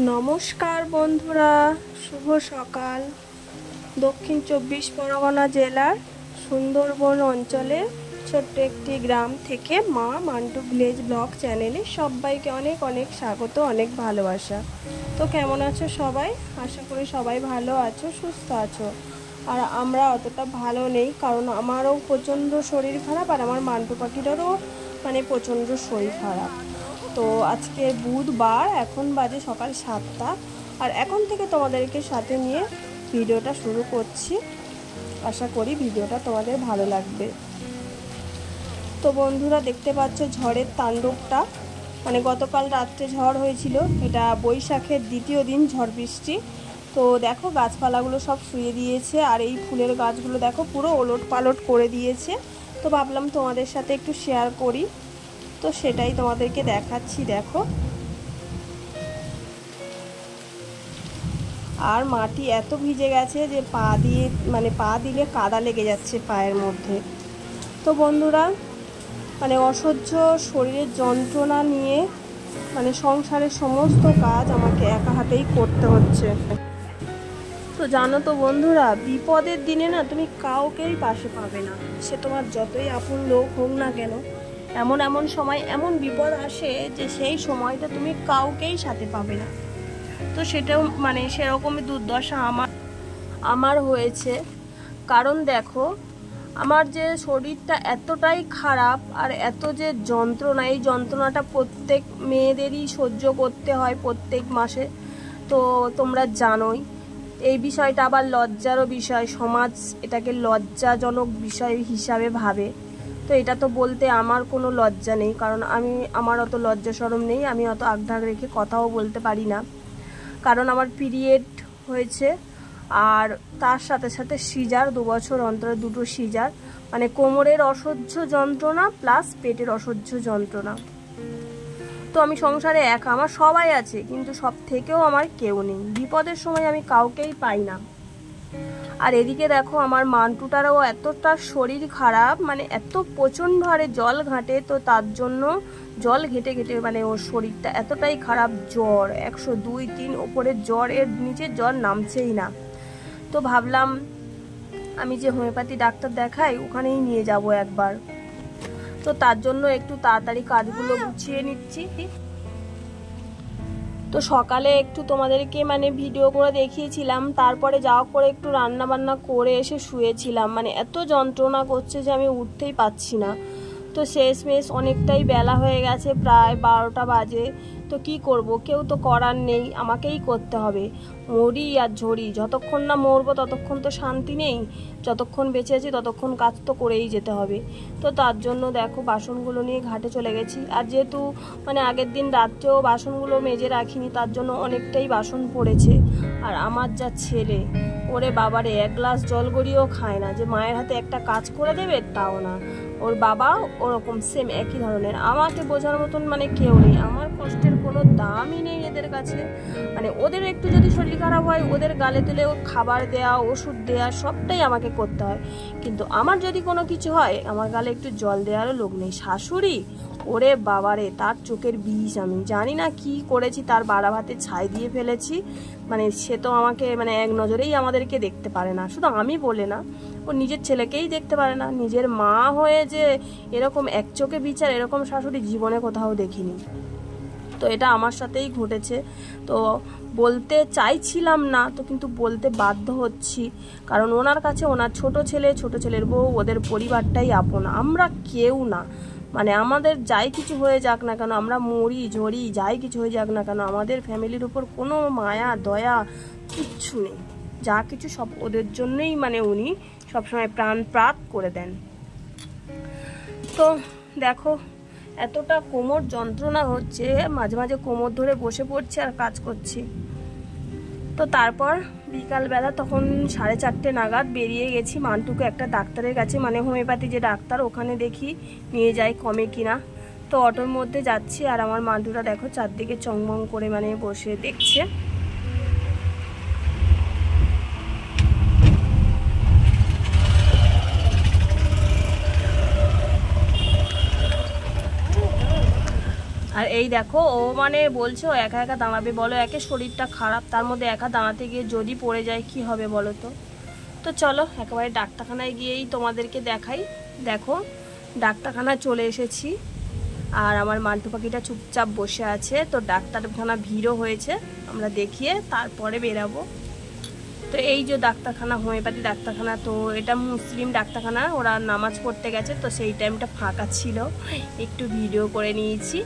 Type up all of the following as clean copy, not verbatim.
নমস্কার বন্ধুরা, শুভ সকাল। দক্ষিণ 24 পরগনা জেলার সুন্দরবন অঞ্চলে ছোট্ট একটি গ্রাম থেকে মা মান্টু ভিলেজ ব্লগ চ্যানেলে সবাইকে অনেক অনেক স্বাগত, অনেক ভালোবাসা। তো কেমন আছো সবাই? আশা করি সবাই ভালো আছো, সুস্থ আছো। আর আমরা অতটা ভালো নেই, কারণ আমারও প্রচণ্ড শরীর খারাপ আর আমার মান্টু পাখিটারও প্রচণ্ড শরীর খারাপ। তো আজকে বুধবার, এখন বাজে সকাল 7টা, আর এখন থেকে তোমাদেরকে সাথে নিয়ে ভিডিওটা শুরু করছি। আশা করি ভিডিওটা তোমাদের ভালো লাগবে। তো বন্ধুরা, দেখতে পাচ্ছ ঝড়ের তাণ্ডবটা। গতকাল রাত্রে ঝড় হয়েছিল, এটা বৈশাখের দ্বিতীয় দিন ঝড় বৃষ্টি। তো দেখো গাছপালাগুলো সব শুয়ে দিয়েছে, আর এই ফুলের গাছগুলো দেখো পুরো ওলট পালট করে দিয়েছে। তো ভাবলাম তোমাদের সাথে একটু শেয়ার করি, তো সেটাই তোমাদেরকে দেখাচ্ছি। দেখো, আর মাটি এত ভিজে গেছে যে পা দিলে কাদা লেগে যাচ্ছে পায়ের মধ্যে। তো বন্ধুরা, অসহ্য শরীরের যন্ত্রণা নিয়ে সংসারের সমস্ত কাজ আমাকে একা হাতেই করতে হচ্ছে। তো জানো তো বন্ধুরা, বিপদের দিনে না তুমি কাউকেই পাশে পাবে না, সে তোমার যতই আপন লোক হোক না কেন। এমন সময় এমন বিপদ আসে যে সেই সময়টা তুমি কাউকেই সাথে পাবে না। তো সেটাও সেরকমই দুর্দশা আমার হয়েছে। কারণ দেখো, আমার যে শরীরটা এতটাই খারাপ আর এত যে যন্ত্রণা, এই যন্ত্রণাটা প্রত্যেক মেয়েদেরই সহ্য করতে হয় প্রত্যেক মাসে। তো তোমরা জানোই এই বিষয়টা আবার লজ্জারও বিষয়, সমাজ এটাকে লজ্জাজনক বিষয় হিসাবে ভাবে। তো এটা তো বলতে আমার কোনো লজ্জা নেই, কারণ আমার অত লজ্জা শরম নেই, আমি অত আগঢাক রেখে কথাও বলতে পারি না। কারণ আমার পিরিয়ড হয়েছে, আর তার সাথে সাথে সিজার, 2 বছর অন্তরে 2টো সিজার, কোমরের অসহ্য যন্ত্রণা প্লাস পেটের অসহ্য যন্ত্রণা। তো আমি সংসারে একা, আমার সবাই আছে কিন্তু সব থেকেও আমার কেউ নেই। বিপদের সময় আমি কাউকেই পাই না। আর এদিকে দেখো আমার মান্টুটারও এতটা শরীর খারাপ, এত প্রচণ্ড হারে জল ঘাটে, তো তার জন্য জল ঘেটে ঘেটে ওর শরীরটা এতটাই খারাপ, জ্বর 102-3 ওপরে জ্বর, এর নিচে জ্বর নামছেই না। তো ভাবলাম আমি যে হোমিওপ্যাথি ডাক্তার দেখাই ওখানেই নিয়ে যাব একবার। তো তার জন্য একটু তাড়াতাড়ি কাজগুলো গুছিয়ে নিচ্ছি। তো সকালে একটু তোমাদেরকে ভিডিও করে দেখিয়েছিলাম, তারপরে যাওয়া করে একটু রান্না বান্না করে এসে শুয়েছিলাম। এত যন্ত্রণা করছে যে আমি উঠতেই পারছি না। তো শেষমেশ অনেকটাই বেলা হয়ে গেছে, প্রায় 12টা বাজে। তো কি করব, কেউ তো করার নেই, আমাকেই করতে হবে। মরি আর ঝরি, যতক্ষণ না মরবো ততক্ষণ তো শান্তি নেই, যতক্ষণ বেঁচে আছি ততক্ষণ কাজ তো করেই যেতে হবে। তো তার জন্য দেখো বাসনগুলো নিয়ে ঘাটে চলে গেছি। আর যেহেতু আগের দিন রাত্রেও বাসনগুলো মেজে রাখিনি, তার জন্য অনেকটাই বাসন পড়েছে। আর আমার যা ছেলে, ওরে বাবারে, 1 গ্লাস জল গড়িয়েও খায় না, যে মায়ের হাতে একটা কাজ করে দেবে তাও না। ওর বাবা ওরকম সেম একই ধরনের। আমাকে বোঝার মতন কেউ নেই, আমার কষ্টের কোনো দামই নেই এদের কাছে। ওদের একটু যদি শরীর খারাপ হয়, ওদের গালে তুলে খাবার দেয়া, ওষুধ দেয়া, সবটাই আমাকে করতে হয়। কিন্তু আমার যদি কোনো কিছু হয়, আমার গালে একটু জল দেওয়ারও লোক নেই। শাশুড়ি, ওরে বাবারে, তার চোখের বিষ। আমি জানি না কি করেছি, তার বাড়া ভাতে ছাই দিয়ে ফেলেছি। সে তো আমাকে এক নজরেই আমাদেরকে দেখতে পারে না। শুধু আমি বলে না, ও নিজের ছেলেকেই দেখতে পারে না। নিজের মা হয়ে যে এরকম এক চোখে বিচার, এরকম শাশুড়ি জীবনে কোথাও দেখিনি। তো এটা আমার সাথেই ঘটেছে। তো বলতে চাইছিলাম না, তো কিন্তু বলতে বাধ্য হচ্ছি, কারণ ওনার কাছে ওনার ছোট ছেলে, ছোট ছেলের বউ, ওদের পরিবারটাই আপন। আমরা কেউ না। আমাদের যাই কিছু হয়ে যাক না কেন, আমরা মরি ঝরি, যাই কিছু হয়ে যাক না কেন, আমাদের ফ্যামিলির উপর কোনো মায়া দয়া কিচ্ছু নেই। যা কিছু সব ওদের জন্যই উনি সবসময় প্রাণপাত করে দেন। তো দেখো এতটা কোমর যন্ত্রণা হচ্ছে, মাঝে মাঝে কোমর ধরে বসে পড়ছি আর কাজ করছি। তো তারপর বিকালবেলা তখন 4:30 নাগাদ বেরিয়ে গেছি মান্টুকে একটা ডাক্তারের কাছে, হোমিওপ্যাথি যে ডাক্তার, ওখানে দেখি নিয়ে যাই কমে কিনা। তো অটোর মধ্যে যাচ্ছি, আর আমার মান্টুটা দেখো চারদিকে চংমং করে বসে দেখছে। আর এই দেখো ও মানে বলছে ও একা একা দাঁড়াবে, বলো একে শরীরটা খারাপ, তার মধ্যে একা দাঁড়াতে গিয়ে যদি পড়ে যায় কি হবে বলো তো। তো চলো একেবারে ডাক্তারখানায় গিয়েই তোমাদেরকে দেখাই। দেখো ডাক্তারখানায় চলে এসেছি, আর আমার মান্টু পাখিটা চুপচাপ বসে আছে। তো ডাক্তারখানা ভিড়ও হয়েছে, আমরা দেখিয়ে তারপরে বেরাবো। তো এই যে ডাক্তারখানা, হোমিওপ্যাথি ডাক্তারখানা, তো এটা মুসলিম ডাক্তারখানা, ওরা নামাজ পড়তে গেছে, তো সেই টাইমটা ফাঁকা ছিল, একটু ভিডিও করে নিয়েছি।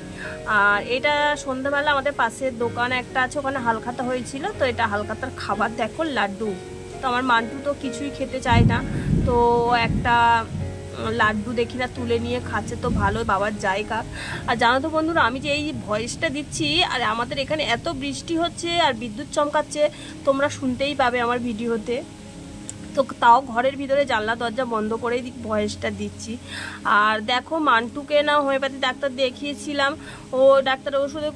আর এটা সন্ধ্যাবেলা আমাদের পাশের দোকান একটা আছে, ওখানে হালখাতা হয়েছিল, তো এটা হালখাতার খাবার দেখো লাড্ডু। তো আমার মান্টু তো কিছুই খেতে চায় না, তো একটা লাড্ডু দেখি না তুলে নিয়ে খাচ্ছে, তো ভালো বাবার জায়গা। আর জানো তো বন্ধুরা, আমি যে এই ভয়েসটা দিচ্ছি, আর আমাদের এখানে এত বৃষ্টি হচ্ছে আর বিদ্যুৎ চমকাচ্ছে, তোমরা শুনতেই পাবে আমার ভিডিওতে। তো তাও ঘরের ভিতরে জানলা দরজা বন্ধ করেই ভয়েসটা দিচ্ছি। আর দেখো মান্টুকে না হোমিওপ্যাথি ডাক্তার দেখিয়েছিলাম, ও ডাক্তারের ওষুধে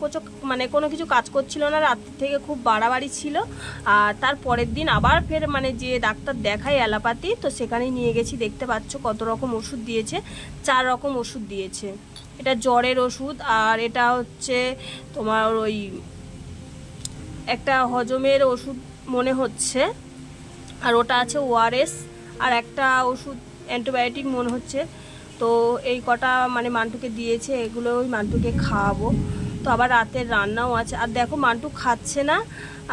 মানে কোনো কিছু কাজ করছিল না, রাত্রি থেকে খুব বাড়াবাড়ি ছিল। আর তার পরের দিন আবার ফের মানে যে ডাক্তার দেখাই অ্যালোপ্যাথি, তো সেখানেই নিয়ে গেছি। দেখতে পাচ্ছ কত রকম ওষুধ দিয়েছে, 4 রকম ওষুধ দিয়েছে। এটা জ্বরের ওষুধ, আর এটা হচ্ছে তোমার ওই একটা হজমের ওষুধ মনে হচ্ছে, আর ওটা আছে ওআরএস, আর একটা ওষুধ অ্যান্টিবায়োটিক মনে হচ্ছে। তো এই কটা মানে মান্টুকে দিয়েছে, এগুলো ওই মান্টুকে খাওয়াবো। তো আবার রাতের রান্নাও আছে। আর দেখো মান্টু খাচ্ছে না,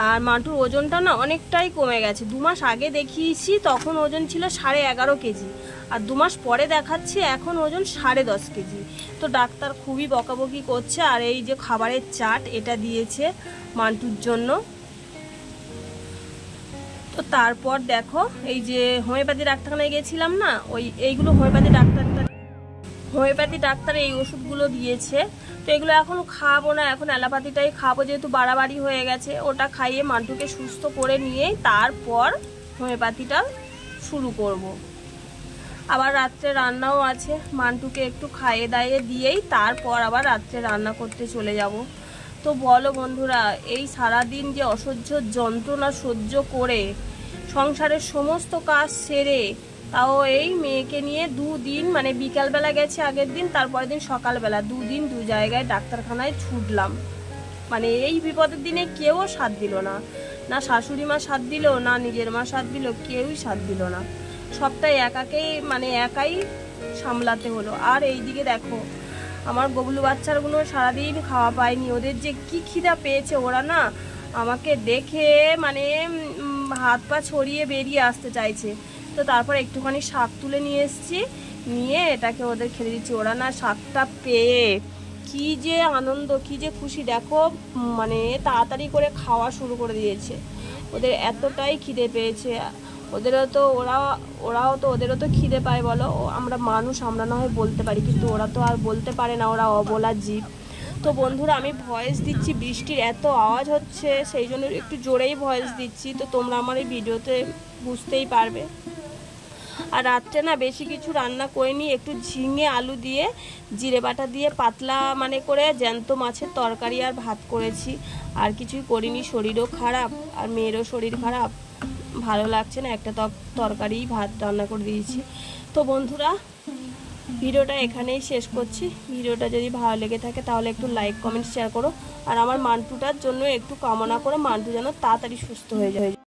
আর মান্টুর ওজনটা না অনেকটাই কমে গেছে। 2 মাস আগে দেখিয়েছি তখন ওজন ছিল 11.5 কেজি, আর 2 মাস পরে দেখাচ্ছি এখন ওজন 10.5 কেজি। তো ডাক্তার খুবই বকাবকি করছে। আর এই যে খাবারের চাট এটা দিয়েছে মান্টুর জন্য। তো তারপর দেখো এই যে হোমিওপ্যাথি ডাক্তারখানায় গেছিলাম না, এইগুলো হোমিওপ্যাথি ডাক্তার এই ওষুধগুলো দিয়েছে। তো এগুলো এখন খাবো না, এখন অ্যালোপ্যাথিটাই খাবো, যেহেতু বাড়াবাড়ি হয়ে গেছে। ওটা খাইয়ে মান্টুকে সুস্থ করে নিয়েই তারপর হোমিওপ্যাথিটা শুরু করব। আবার রাত্রে রান্নাও আছে, মান্টুকে একটু খাইয়ে দাইয়ে দিয়েই তারপর আবার রাত্রে রান্না করতে চলে যাব। তো বলো বন্ধুরা, এই সারাদিন যে অসহ্য যন্ত্রণা সহ্য করে সংসারের সমস্ত কাজ সেরে, তাও এই মেয়েকে নিয়ে 2 দিন মানে বিকালবেলা গেছে আগের দিন, তারপরের দিন সকালবেলা 2 দিন 2 জায়গায় ডাক্তারখানায় ছুটলাম। মানে এই বিপদের দিনে কেউ সাথ দিল না, না শাশুড়ি মা সাথ দিল, না নিজের মা সাথ দিল, কেউই সাথ দিল না। সবটাই একাই সামলাতে হলো। আর এইদিকে দেখো আমার গবলু বাচ্চারগুলো সারাদিন খাওয়া পায়নি, ওদের যে কি খিদা পেয়েছে, ওরা না আমাকে দেখে মানে হাত পা ছড়িয়ে বেরিয়ে আসতে চাইছে। তো তারপর একটুখানি শাক তুলে নিয়ে এসেছি, নিয়ে এটাকে ওদের খেতে দিচ্ছি। ওরা না শাকটা পেয়ে কি যে আনন্দ, কি যে খুশি, দেখো মানে তাড়াতাড়ি করে খাওয়া শুরু করে দিয়েছে। ওদের এতটাই খিদে পেয়েছে। ওদেরও তো ওদেরও তো খিদে পায় বলো। আমরা মানুষ, আমরা না হয় বলতে পারি, কিন্তু ওরা তো আর বলতে পারে না, ওরা অবলা জীব। তো বন্ধুরা আমি ভয়েস দিচ্ছি, বৃষ্টির এত আওয়াজ হচ্ছে, সেই জন্য একটু জোরেই ভয়েস দিচ্ছি। তো তোমরা আমার এই ভিডিওতে বুঝতেই পারবে। আর রাত্রে না বেশি কিছু রান্না করিনি, একটু ঝিঙে আলু দিয়ে জিরে বাটা দিয়ে পাতলা মানে করে জ্যান্ত মাছের তরকারি আর ভাত করেছি। আর কিছুই করিনি, শরীরও খারাপ আর মেয়েরও শরীর খারাপ, ভালো লাগছে না, একটা তরকারি ভাত রান্না করে দিয়েছি। তো বন্ধুরা ভিডিওটা এখানেই শেষ করছি। ভিডিওটা যদি ভালো লেগে থাকে তাহলে একটু লাইক কমেন্ট শেয়ার করো, আর আমার মান্টুটার জন্য একটু কামনা করো, মান্টু যেন তাড়াতাড়ি সুস্থ হয়ে যায়।